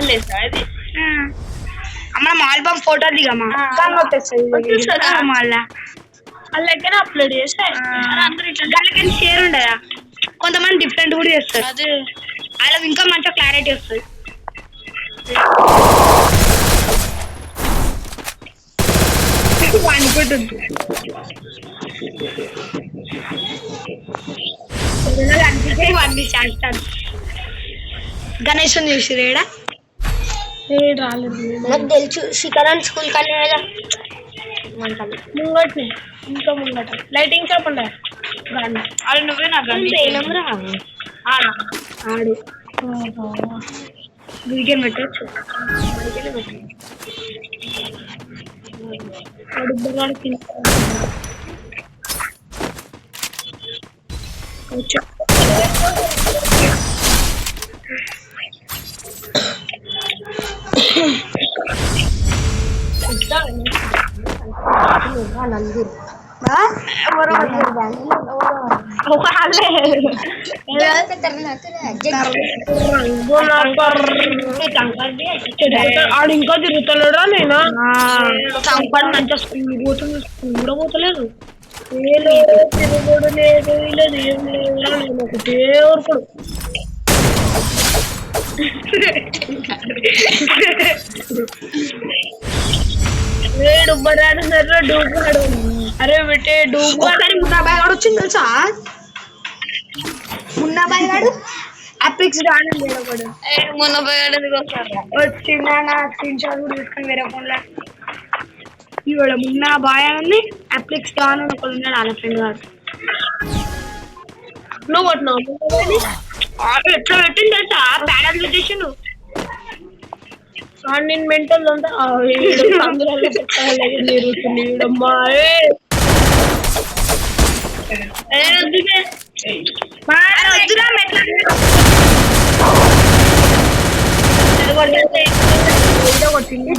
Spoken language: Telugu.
బాగుంటాడు మనం ఆల్బమ్ ఫోటో దిగమ్మా మళ్ళా అలాగే అప్లోడ్ చేస్తే దానికని షేర్ ఉండదా కొంతమంది డిఫరెంట్ కూడా చేస్తారు అదే అలా ఇంకా మంచిగా క్లారిటీ వస్తుంది గణేష్ చూసి రేడా రాలేదు నాకు తెలుసు శిఖరాన్ స్కూల్ కానీ ముంగట్నే ఇంకా ముంగట లైటింగ్ షాప్ ఉండే అది నువ్వే నాకు ఆడు వీడియో పెట్టచ్చు ఆడు ఇంకా తిరుగుతలేడా నేను చంపడి మంచిగా స్పీడ్ పోతుంది స్పీడ్ పోతలేదు తిరుగుడు లేదు లేదు ఏం లేదు ఒకటే ఊరుకుడు డూబ్బాడు డూబ్బాడు అరే పెట్టే డూబ్బాడు మున్నాబాయ్ గాడు వచ్చింది తెలుసా మున్నాబాయ్ గాడు అప్లిక్స్ రాని వేరొకడు మున్నాబాయ్ గాడు వచ్చిందా నా స్క్రీన్ షాట్ కూడా తీసుకొని వేరే ఫోన్లో ఇవాళ మున్నాబాయ్ అని అప్లిక్స్ రాను ఒకడు ఉన్నాడు వాళ్ళ ఫ్రెండ్ గారు నువ్వు కొట్టినావు ఎట్లా పెట్టింది తెలుసా బ్యాడ్ పెట్టేసి నువ్వు నేను మెంటల్ అంతా కొట్టింది